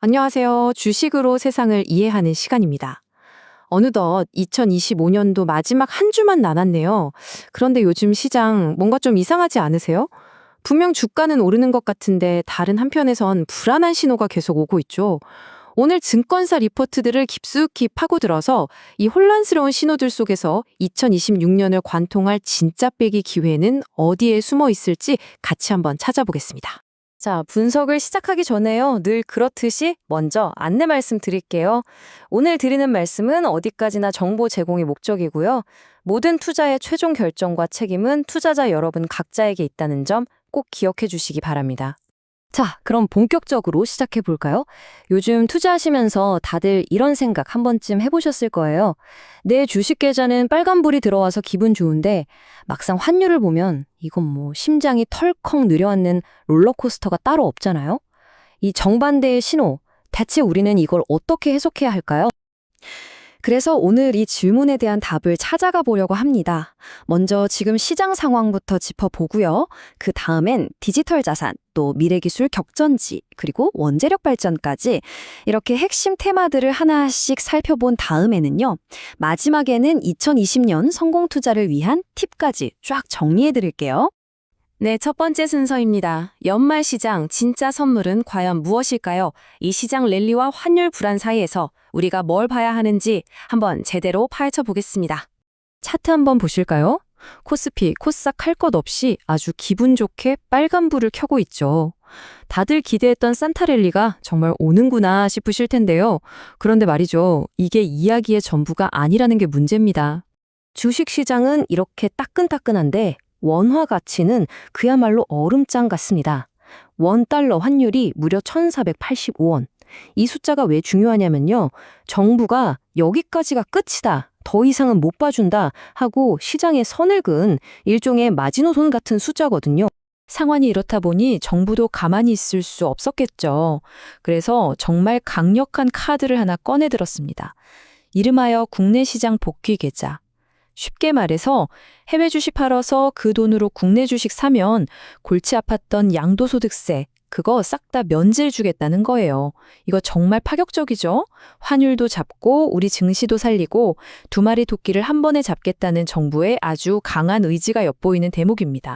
안녕하세요. 주식으로 세상을 이해하는 시간입니다. 어느덧 2025년도 마지막 한 주만 남았네요. 그런데 요즘 시장 뭔가 좀 이상하지 않으세요? 분명 주가는 오르는 것 같은데 다른 한편에선 불안한 신호가 계속 오고 있죠. 오늘 증권사 리포트들을 깊숙이 파고들어서 이 혼란스러운 신호들 속에서 2026년을 관통할 진짜 빼기 기회는 어디에 숨어 있을지 같이 한번 찾아보겠습니다. 자, 분석을 시작하기 전에요. 늘 그렇듯이 먼저 안내 말씀 드릴게요. 오늘 드리는 말씀은 어디까지나 정보 제공이 목적이고요. 모든 투자의 최종 결정과 책임은 투자자 여러분 각자에게 있다는 점 꼭 기억해 주시기 바랍니다. 자, 그럼 본격적으로 시작해 볼까요? 요즘 투자하시면서 다들 이런 생각 한 번쯤 해보셨을 거예요. 내 주식 계좌는 빨간불이 들어와서 기분 좋은데 막상 환율을 보면 이건 뭐 심장이 털컥 느려앉는 롤러코스터가 따로 없잖아요. 이 정반대의 신호, 대체 우리는 이걸 어떻게 해석해야 할까요? 그래서 오늘 이 질문에 대한 답을 찾아가 보려고 합니다. 먼저 지금 시장 상황부터 짚어보고요. 그 다음엔 디지털 자산, 또 미래기술 격전지, 그리고 원재력 발전까지 이렇게 핵심 테마들을 하나씩 살펴본 다음에는요. 마지막에는 2020년 성공 투자를 위한 팁까지 쫙 정리해 드릴게요. 네, 첫 번째 순서입니다. 연말 시장 진짜 선물은 과연 무엇일까요? 이 시장 랠리와 환율 불안 사이에서 우리가 뭘 봐야 하는지 한번 제대로 파헤쳐 보겠습니다. 차트 한번 보실까요? 코스피, 코스닥 할 것 없이 아주 기분 좋게 빨간불을 켜고 있죠. 다들 기대했던 산타 랠리가 정말 오는구나 싶으실 텐데요. 그런데 말이죠. 이게 이야기의 전부가 아니라는 게 문제입니다. 주식시장은 이렇게 따끈따끈한데 원화 가치는 그야말로 얼음장 같습니다. 원달러 환율이 무려 1,485원. 이 숫자가 왜 중요하냐면요. 정부가 여기까지가 끝이다, 더 이상은 못 봐준다 하고 시장에 선을 그은 일종의 마지노선 같은 숫자거든요. 상황이 이렇다 보니 정부도 가만히 있을 수 없었겠죠. 그래서 정말 강력한 카드를 하나 꺼내들었습니다. 이름하여 국내 시장 복귀 계좌. 쉽게 말해서 해외 주식 팔아서 그 돈으로 국내 주식 사면 골치 아팠던 양도소득세, 그거 싹 다 면제해 주겠다는 거예요. 이거 정말 파격적이죠? 환율도 잡고 우리 증시도 살리고 두 마리 토끼를 한 번에 잡겠다는 정부의 아주 강한 의지가 엿보이는 대목입니다.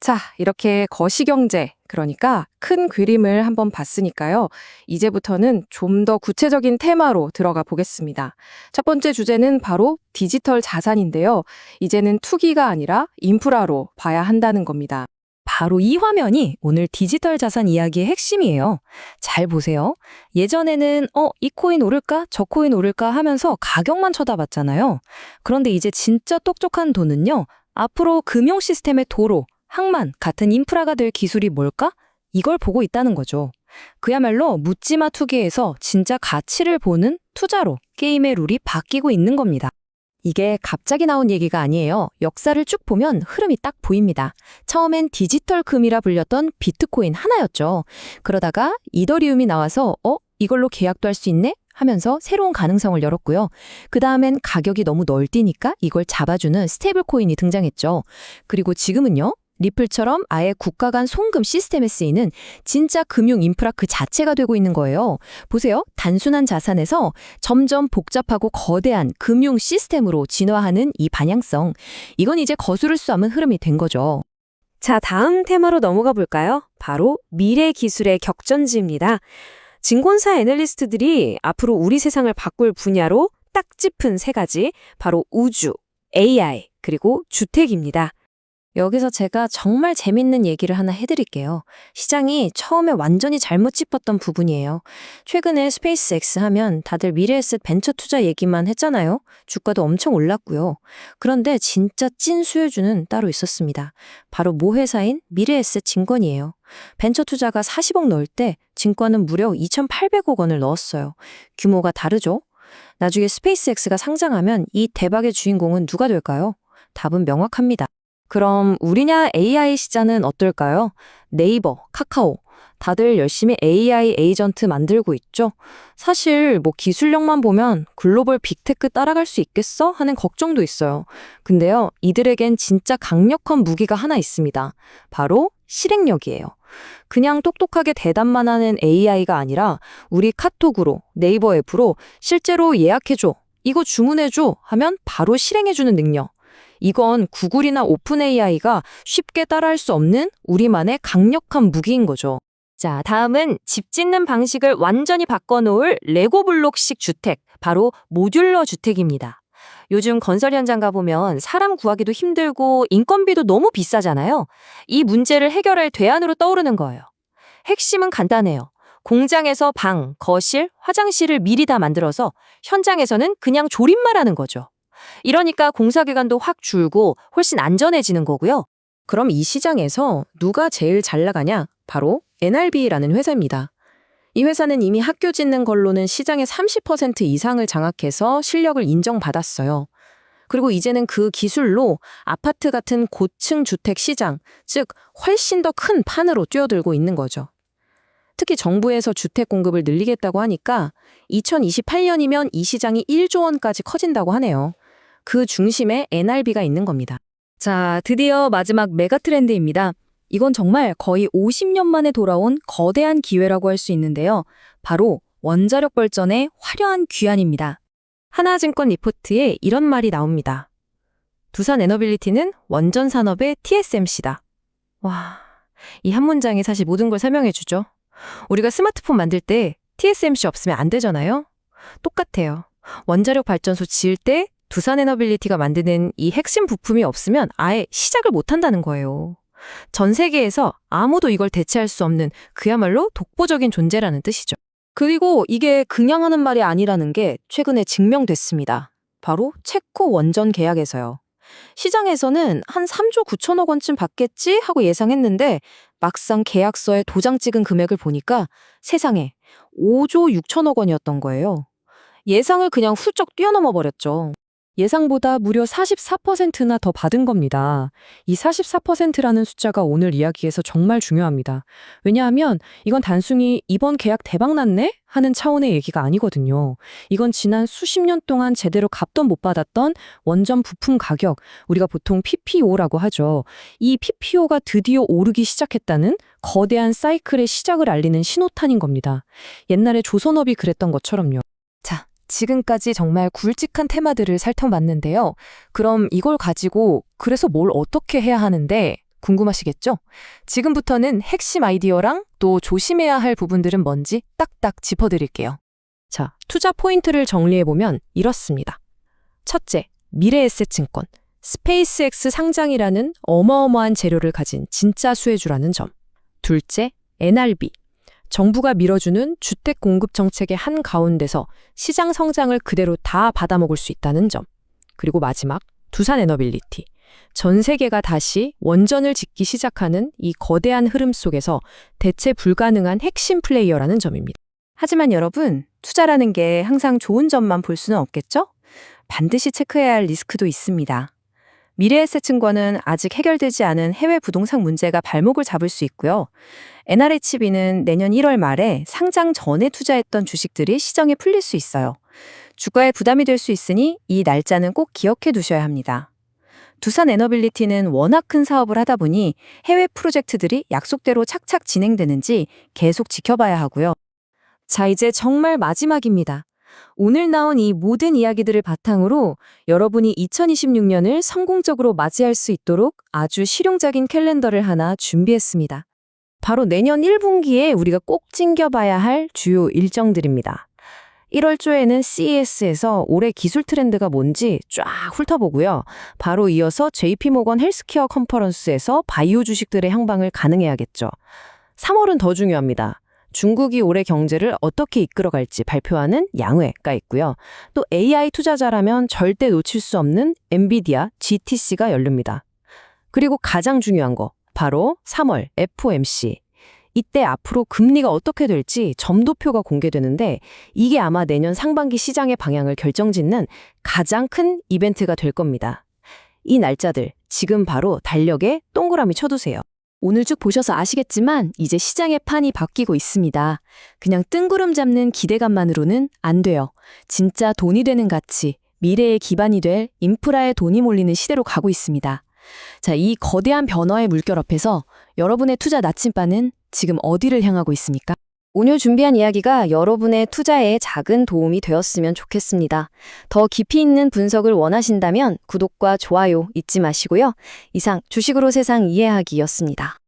자, 이렇게 거시경제, 그러니까 큰 그림을 한번 봤으니까요. 이제부터는 좀 더 구체적인 테마로 들어가 보겠습니다. 첫 번째 주제는 바로 디지털 자산인데요. 이제는 투기가 아니라 인프라로 봐야 한다는 겁니다. 바로 이 화면이 오늘 디지털 자산 이야기의 핵심이에요. 잘 보세요. 예전에는 이 코인 오를까? 저 코인 오를까? 하면서 가격만 쳐다봤잖아요. 그런데 이제 진짜 똑똑한 돈은요. 앞으로 금융 시스템의 도로, 항만 같은 인프라가 될 기술이 뭘까? 이걸 보고 있다는 거죠. 그야말로 묻지마 투기에서 진짜 가치를 보는 투자로 게임의 룰이 바뀌고 있는 겁니다. 이게 갑자기 나온 얘기가 아니에요. 역사를 쭉 보면 흐름이 딱 보입니다. 처음엔 디지털 금이라 불렸던 비트코인 하나였죠. 그러다가 이더리움이 나와서 이걸로 계약도 할 수 있네? 하면서 새로운 가능성을 열었고요. 그 다음엔 가격이 너무 널뛰니까 이걸 잡아주는 스테이블 코인이 등장했죠. 그리고 지금은요. 리플처럼 아예 국가 간 송금 시스템에 쓰이는 진짜 금융 인프라 그 자체가 되고 있는 거예요. 보세요. 단순한 자산에서 점점 복잡하고 거대한 금융 시스템으로 진화하는 이 방향성. 이건 이제 거스를 수 없는 흐름이 된 거죠. 자, 다음 테마로 넘어가 볼까요? 바로 미래 기술의 격전지입니다. 증권사 애널리스트들이 앞으로 우리 세상을 바꿀 분야로 딱 짚은 세 가지, 바로 우주, AI, 그리고 주택입니다. 여기서 제가 정말 재밌는 얘기를 하나 해드릴게요. 시장이 처음에 완전히 잘못 짚었던 부분이에요. 최근에 스페이스X 하면 다들 미래에셋 벤처 투자 얘기만 했잖아요. 주가도 엄청 올랐고요. 그런데 진짜 찐 수혜주는 따로 있었습니다. 바로 모 회사인 미래에셋 증권이에요. 벤처 투자가 40억 넣을 때 증권은 무려 2,800억 원을 넣었어요. 규모가 다르죠? 나중에 스페이스X가 상장하면 이 대박의 주인공은 누가 될까요? 답은 명확합니다. 그럼 우리냐 AI 시장은 어떨까요? 네이버, 카카오, 다들 열심히 AI 에이전트 만들고 있죠? 사실 기술력만 보면 글로벌 빅테크 따라갈 수 있겠어? 하는 걱정도 있어요. 근데요, 이들에겐 진짜 강력한 무기가 하나 있습니다. 바로 실행력이에요. 그냥 똑똑하게 대답만 하는 AI가 아니라 우리 카톡으로, 네이버 앱으로 실제로 예약해줘, 이거 주문해줘 하면 바로 실행해주는 능력. 이건 구글이나 오픈 AI가 쉽게 따라할 수 없는 우리만의 강력한 무기인 거죠. 자, 다음은 집 짓는 방식을 완전히 바꿔놓을 레고 블록식 주택, 바로 모듈러 주택입니다. 요즘 건설 현장 가보면 사람 구하기도 힘들고 인건비도 너무 비싸잖아요. 이 문제를 해결할 대안으로 떠오르는 거예요. 핵심은 간단해요. 공장에서 방, 거실, 화장실을 미리 다 만들어서 현장에서는 그냥 조립만 하는 거죠. 이러니까 공사 기간도 확 줄고 훨씬 안전해지는 거고요. 그럼 이 시장에서 누가 제일 잘 나가냐? 바로 NRB라는 회사입니다. 이 회사는 이미 학교 짓는 걸로는 시장의 30% 이상을 장악해서 실력을 인정받았어요. 그리고 이제는 그 기술로 아파트 같은 고층 주택 시장, 즉 훨씬 더 큰 판으로 뛰어들고 있는 거죠. 특히 정부에서 주택 공급을 늘리겠다고 하니까 2028년이면 이 시장이 1조 원까지 커진다고 하네요. 그 중심에 NRB가 있는 겁니다. 자, 드디어 마지막 메가 트렌드입니다. 이건 정말 거의 50년 만에 돌아온 거대한 기회라고 할 수 있는데요. 바로 원자력 발전의 화려한 귀환입니다. 하나증권 리포트에 이런 말이 나옵니다. 두산 에너빌리티는 원전 산업의 TSMC다. 와, 이 한 문장이 사실 모든 걸 설명해 주죠. 우리가 스마트폰 만들 때 TSMC 없으면 안 되잖아요. 똑같아요. 원자력 발전소 지을 때 두산 에너빌리티가 만드는 이 핵심 부품이 없으면 아예 시작을 못 한다는 거예요. 전 세계에서 아무도 이걸 대체할 수 없는 그야말로 독보적인 존재라는 뜻이죠. 그리고 이게 그냥 하는 말이 아니라는 게 최근에 증명됐습니다. 바로 체코 원전 계약에서요. 시장에서는 한 3조 9천억 원쯤 받겠지 하고 예상했는데 막상 계약서에 도장 찍은 금액을 보니까 세상에 5조 6천억 원이었던 거예요. 예상을 그냥 훌쩍 뛰어넘어 버렸죠. 예상보다 무려 44%나 더 받은 겁니다. 이 44%라는 숫자가 오늘 이야기에서 정말 중요합니다. 왜냐하면 이건 단순히 이번 계약 대박났네? 하는 차원의 얘기가 아니거든요. 이건 지난 수십 년 동안 제대로 값도 못 받았던 원전 부품 가격, 우리가 보통 PPO라고 하죠. 이 PPO가 드디어 오르기 시작했다는 거대한 사이클의 시작을 알리는 신호탄인 겁니다. 옛날에 조선업이 그랬던 것처럼요. 자, 지금까지 정말 굵직한 테마들을 살펴봤는데요. 그럼 이걸 가지고 그래서 뭘 어떻게 해야 하는데 궁금하시겠죠? 지금부터는 핵심 아이디어랑 또 조심해야 할 부분들은 뭔지 딱딱 짚어드릴게요. 자, 투자 포인트를 정리해보면 이렇습니다. 첫째, 미래에셋증권. 스페이스X 상장이라는 어마어마한 재료를 가진 진짜 수혜주라는 점. 둘째, NRB. 정부가 밀어주는 주택 공급 정책의 한가운데서 시장 성장을 그대로 다 받아먹을 수 있다는 점. 그리고 마지막, 두산 에너빌리티. 전 세계가 다시 원전을 짓기 시작하는 이 거대한 흐름 속에서 대체 불가능한 핵심 플레이어라는 점입니다. 하지만 여러분, 투자라는 게 항상 좋은 점만 볼 수는 없겠죠? 반드시 체크해야 할 리스크도 있습니다. 미래에셋증권은 아직 해결되지 않은 해외 부동산 문제가 발목을 잡을 수 있고요. NRHB는 내년 1월 말에 상장 전에 투자했던 주식들이 시장에 풀릴 수 있어요. 주가에 부담이 될 수 있으니 이 날짜는 꼭 기억해 두셔야 합니다. 두산 에너빌리티는 워낙 큰 사업을 하다 보니 해외 프로젝트들이 약속대로 착착 진행되는지 계속 지켜봐야 하고요. 자, 이제 정말 마지막입니다. 오늘 나온 이 모든 이야기들을 바탕으로 여러분이 2026년을 성공적으로 맞이할 수 있도록 아주 실용적인 캘린더를 하나 준비했습니다. 바로 내년 1분기에 우리가 꼭 챙겨봐야 할 주요 일정들입니다. 1월 초에는 CES에서 올해 기술 트렌드가 뭔지 쫙 훑어보고요. 바로 이어서 JP모건 헬스케어 컨퍼런스에서 바이오 주식들의 향방을 가능해야겠죠. 3월은 더 중요합니다. 중국이 올해 경제를 어떻게 이끌어갈지 발표하는 양회가 있고요. 또 AI 투자자라면 절대 놓칠 수 없는 엔비디아 GTC가 열립니다. 그리고 가장 중요한 거, 바로 3월 FOMC. 이때 앞으로 금리가 어떻게 될지 점도표가 공개되는데 이게 아마 내년 상반기 시장의 방향을 결정짓는 가장 큰 이벤트가 될 겁니다. 이 날짜들 지금 바로 달력에 동그라미 쳐두세요. 오늘 쭉 보셔서 아시겠지만 이제 시장의 판이 바뀌고 있습니다. 그냥 뜬구름 잡는 기대감만으로는 안 돼요. 진짜 돈이 되는 가치, 미래의 기반이 될 인프라에 돈이 몰리는 시대로 가고 있습니다. 자, 이 거대한 변화의 물결 앞에서 여러분의 투자 나침반은 지금 어디를 향하고 있습니까? 오늘 준비한 이야기가 여러분의 투자에 작은 도움이 되었으면 좋겠습니다. 더 깊이 있는 분석을 원하신다면 구독과 좋아요 잊지 마시고요. 이상 주식으로 세상 이해하기였습니다.